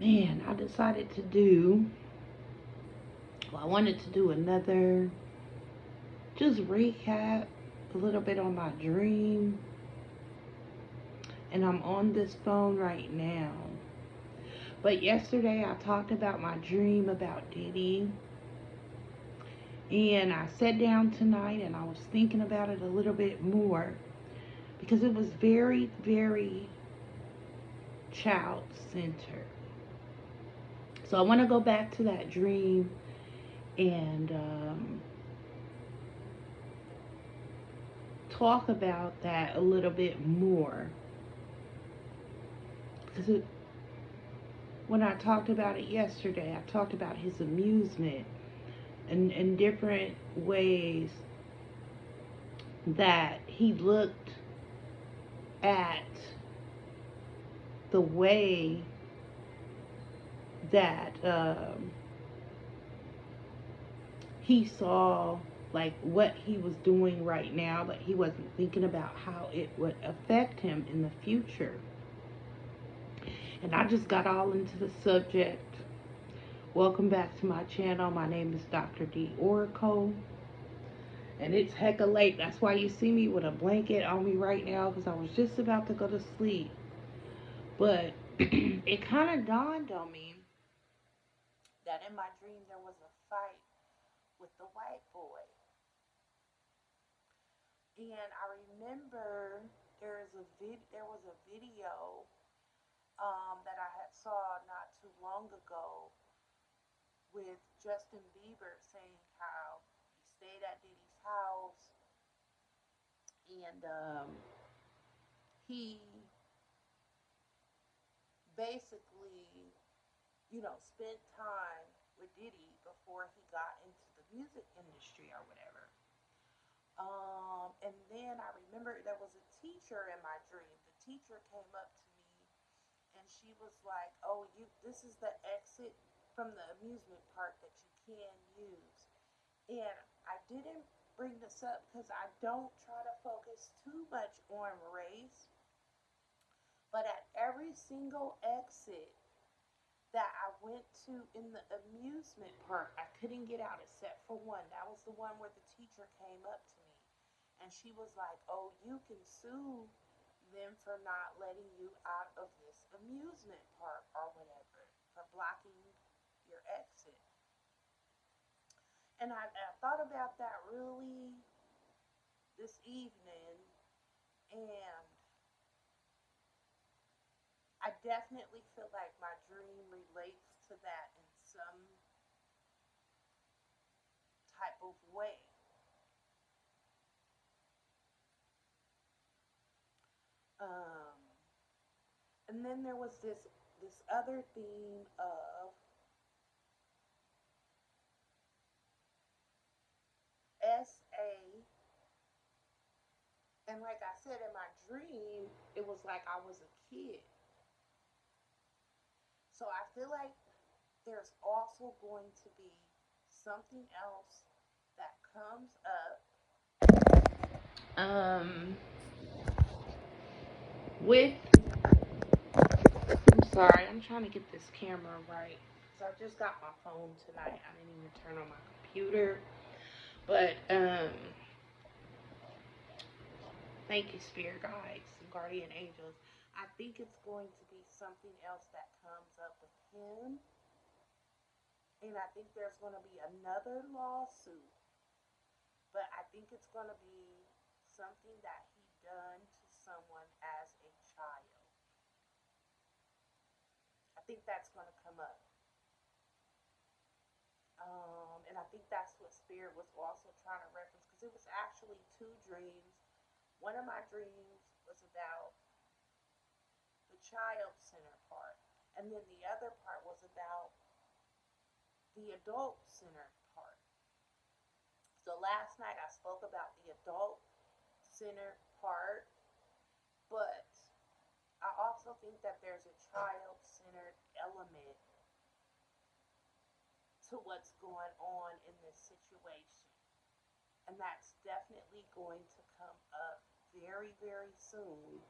Man, I decided to do, well, I wanted to do another, just recap a little bit on my dream. And I'm on this phone right now. But yesterday I talked about my dream about Diddy. And I sat down tonight and I was thinking about it a little bit more because it was very, very child centered. So I want to go back to that dream and talk about that a little bit more because when I talked about it yesterday, I talked about his amusement and different ways that he looked at the way that he saw like what he was doing right now, but he wasn't thinking about how it would affect him in the future. And I just got all into the subject. Welcome back to my channel. My name is Dr. D Oracle. And it's hecka late. That's why you see me with a blanket on me right now because I was just about to go to sleep. But it kind of dawned on me that in my dream there was a fight with the white boy. And I remember there was a video that I had saw not too long ago with Justin Bieber saying how he stayed at Diddy's house and he basically, spent time with Diddy before he got into the music industry or whatever. And then I remember there was a teacher in my dream. The teacher came up to me and she was like, "Oh, this is the exit from the amusement park that you can use." And I didn't bring this up because I don't try to focus too much on race, but at every single exit that I went to in the amusement park, I couldn't get out except for one. That was the one where the teacher came up to me and she was like, "Oh, you can sue them for not letting you out of this amusement park or whatever, for blocking your exit." And I thought about that really this evening, and I definitely feel like my dream relates to that in some type of way. Um, and then there was this other theme of SA, and like I said in my dream, it was like I was a kid. So I feel like there's also going to be something else that comes up with, I'm sorry, I'm trying to get this camera right. So I just got my phone tonight. I didn't even turn on my computer. But thank you, spirit guides and guardian angels. I think it's going to be something else that comes up with him. And I think there's going to be another lawsuit. But I think it's going to be something that he done to someone as a child. I think that's going to come up. And I think that's what Spirit was also trying to reference because it was actually two dreams. One of my dreams was about the child center part, and then the other part was about the adult center part. So last night I spoke about the adult center part, but I also think that there's a child centered element to what's going on in this situation. And that's definitely going to come up very, very soon.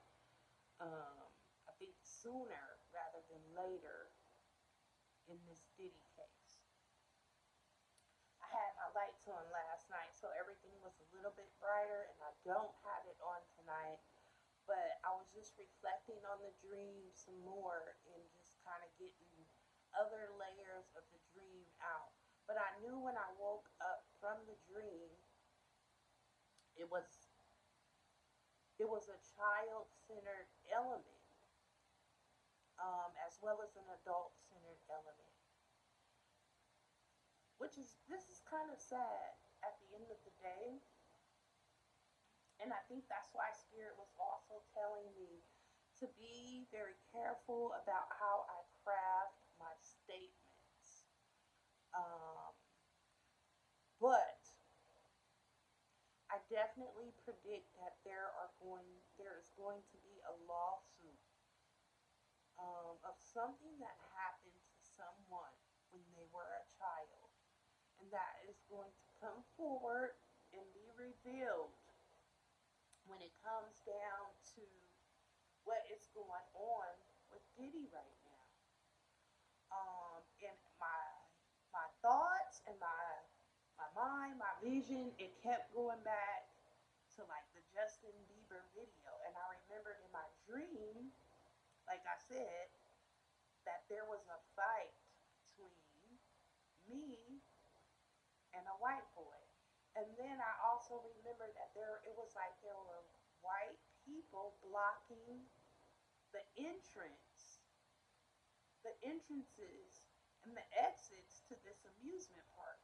I think sooner rather than later. in this Diddy case. I had my lights on last night, so everything was a little bit brighter, and I don't have it on tonight. But I was just reflecting on the dream some more and just kind of getting other layers of the dream out. But I knew when I woke up from the dream, it was it was a child-centered element, as well as an adult-centered element. Which is this is kind of sad at the end of the day, and I think that's why Spirit was also telling me to be very careful about how I craft my statements. Um, but I definitely predict that there is going to be a lawsuit, of something that happened to someone when they were a child, and that is going to come forward and be revealed when it comes down to what is going on with Diddy right now. And my thoughts and my mind, my vision, it kept going back to like the Justin Bieber video, and I remembered in my dream, like I said, that there was a fight between me and a white boy. And then I also remember that it was like there were white people blocking the entrances and the exits to this amusement park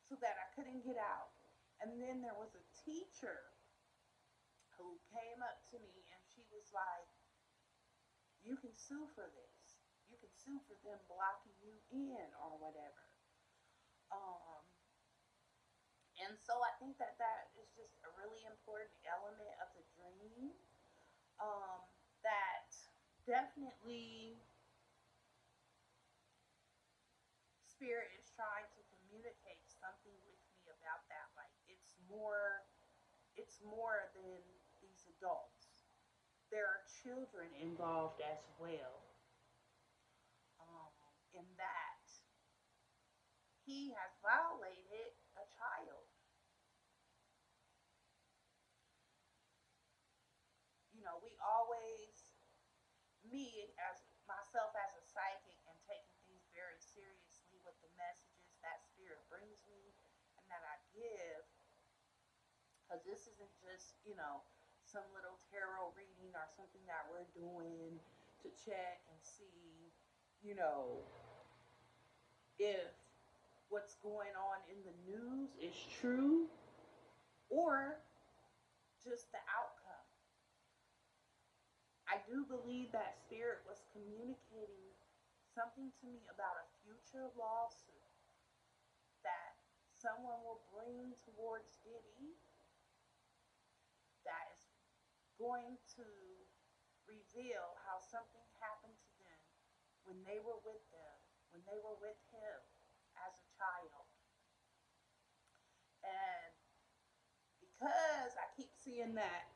so that I couldn't get out. And then there was a teacher who came up to me and she was like, "You can sue for this. You can sue for them blocking you in or whatever." Um, and so I think that that is just a really important element of the dream, um, that definitely Spirit is trying to communicate something with me about that. Like it's more than these adults. There are children involved as well. Um, in that he has violated a child. We always, me as myself as a psychic and taking things very seriously with the messages that Spirit brings me and that I give, because this isn't just some little tarot reading or something that we're doing to check and see you know if what's going on in the news is true or just the outcome. I do believe that Spirit was communicating something to me about a future lawsuit that someone will bring towards Diddy that is going to reveal how something happened to them when they were with him as a child. And because I keep seeing that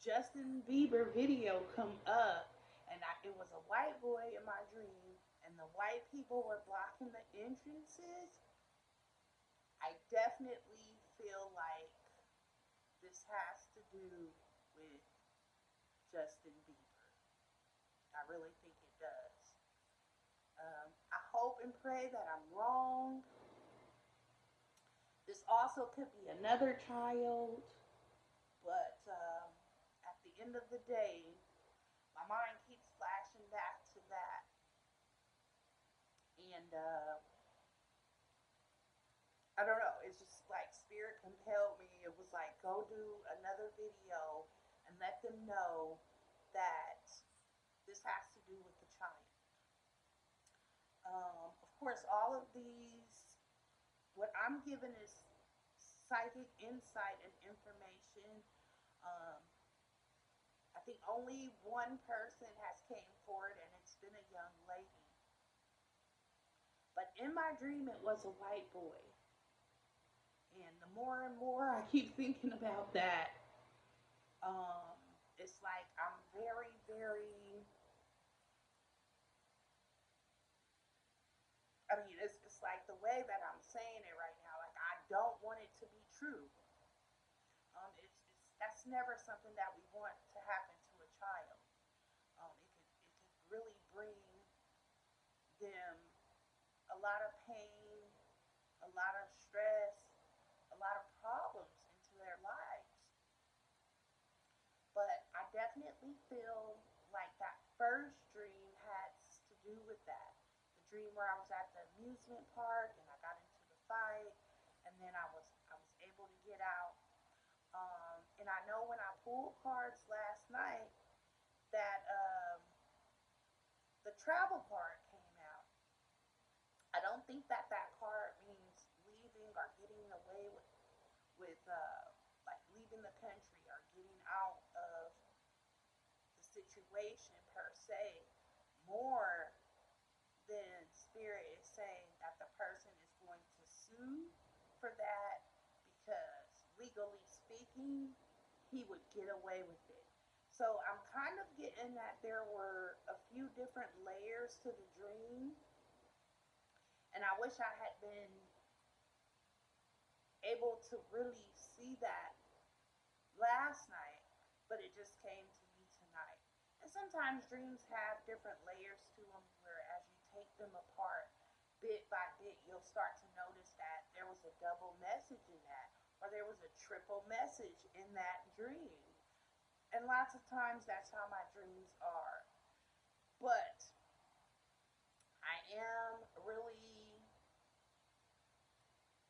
Justin Bieber video come up, and it was a white boy in my dream, and the white people were blocking the entrances, I definitely feel like this has to do with Justin Bieber. I really think it does. I hope and pray that I'm wrong. This also could be another child, but at the end of the day, my mind keeps flashing back to that. And I don't know, it's just like Spirit compelled me. It was like, go do another video and let them know that this has to do with the child. Of course, all of these, what I'm given is psychic insight and information. Um, I think only one person has came forward, and it's been a young lady. But in my dream, it was a white boy. And the more and more I keep thinking about that, um, it's like I'm very, very way that I'm saying it right now. Like I don't want it to be true. It's that's never something that we want to happen to a child. It could really bring them a lot of pain, a lot of stress, a lot of problems into their lives. But I definitely feel like that first dream had to do with that. The dream where I was at the amusement park and I got into the fight, and then I was able to get out. And I know when I pulled cards last night that the travel card came out. I don't think that that card means leaving or getting away with like leaving the country or getting out of the situation per se. More than spirit is saying that the person is going to sue for that because legally speaking, he would get away with it. So I'm kind of getting that there were a few different layers to the dream, and I wish I had been able to really see that last night, but it just came to me tonight. And sometimes dreams have different layers to them, where as you take them apart bit by bit, you'll start to notice that there was a double message in that, or there was a triple message in that dream. And lots of times that's how my dreams are. But I am really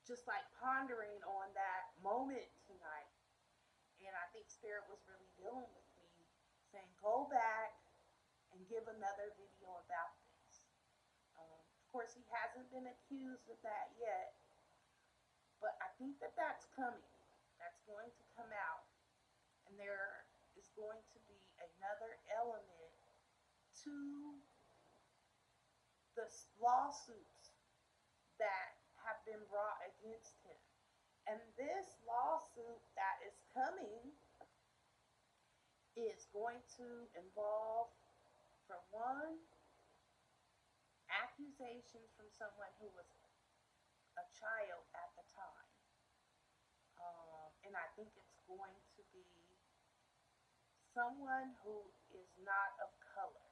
just like pondering on that moment tonight. And I think Spirit was really dealing with me, saying, go back and give another video about this. Of course, he hasn't been accused of that yet, but I think that that's coming. That's going to come out. And there is going to be another element to the lawsuits that have been brought against him. And this lawsuit that is coming is going to involve, for one, accusations from someone who was a child at the time. And I think it's going to be someone who is not of color.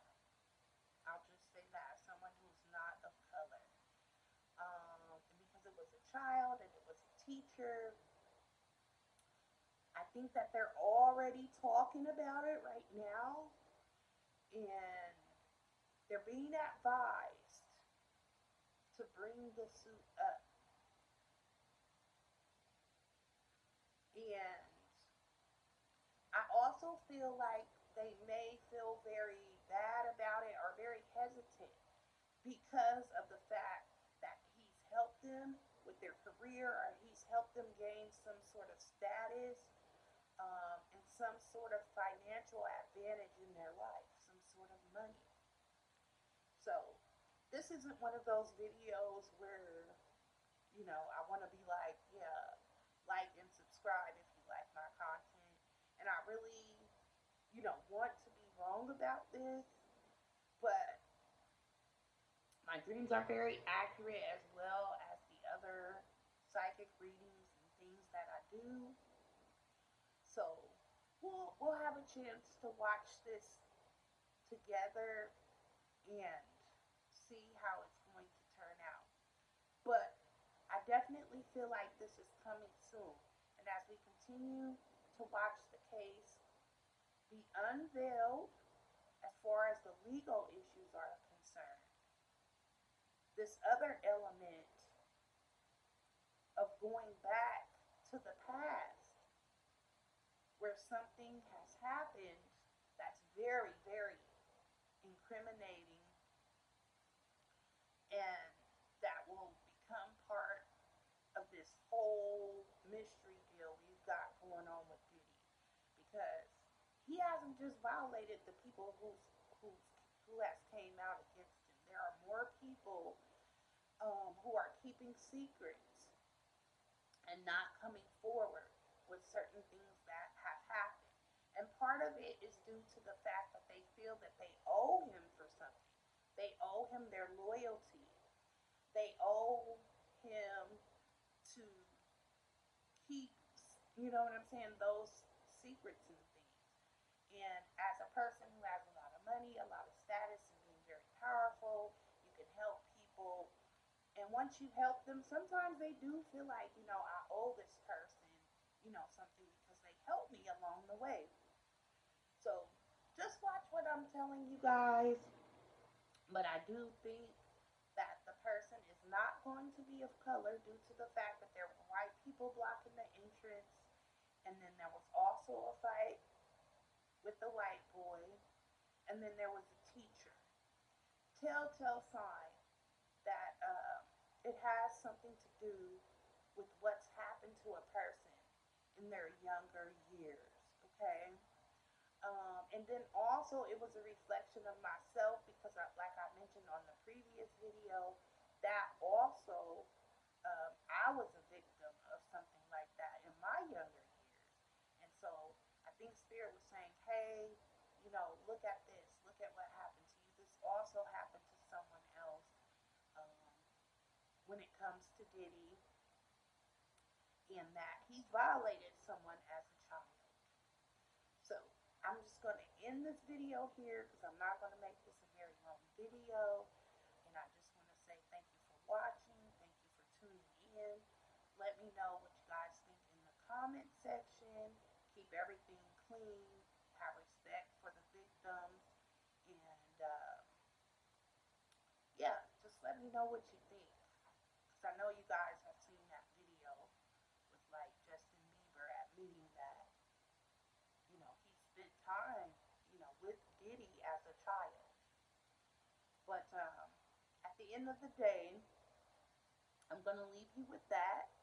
I'll just say that, someone who's not of color. And because it was a child and it was a teacher, I think that they're already talking about it right now, and they're being advised to bring the suit up. And I also feel like they may feel very bad about it or very hesitant because of the fact that he's helped them with their career, or he's helped them gain some sort of status, and some sort of financial advantage in their life, some sort of money. So this isn't one of those videos where, I want to be like, yeah, like and subscribe if you like my content. And I really, want to be wrong about this, but my dreams are very accurate, as well as the other psychic readings and things that I do. So we'll have a chance to watch this together and see how it's going to turn out. But I definitely feel like this is coming soon. And as we continue to watch the case be unveiled as far as the legal issues are concerned, this other element of going back to the past where something has happened that's very, very incriminating, and that will become part of this whole mystery deal we've got going on with Diddy. Because he hasn't just violated the people who has came out against him. There are more people who are keeping secrets and not coming forward with certain things that have happened. And part of it is due to the fact that they feel that they owe him for something. They owe him their loyalty. They owe You know what I'm saying? Those secrets and things. And as a person who has a lot of money, a lot of status, and being very powerful, you can help people. And once you help them, sometimes they do feel like, I owe this person, something because they helped me along the way. So just watch what I'm telling you guys. But I do think that the person is not going to be of color due to the fact that there were white people blocking the entrance. And then there was also a fight with the white boy. And then there was a teacher. Telltale sign that it has something to do with what's happened to a person in their younger years. Okay. And then also, it was a reflection of myself because, like I mentioned on the previous video, that also I was a victim of something like that in my younger years. And so I think Spirit was saying, hey, look at this, look at what happened to you. This also happened to someone else um, when it comes to Diddy, in that he violated someone as a child. So I'm just going to end this video here because I'm not going to make this a very long video. And I just want to say thank you for watching. Thank you for tuning in. Let me know what you guys think in the comment section. Keep everything clean. Have respect for the victims. And yeah, just let me know what you think. Because I know you guys have seen that video with like Justin Bieber admitting that, he spent time, with Diddy as a child. But at the end of the day, I'm going to leave you with that.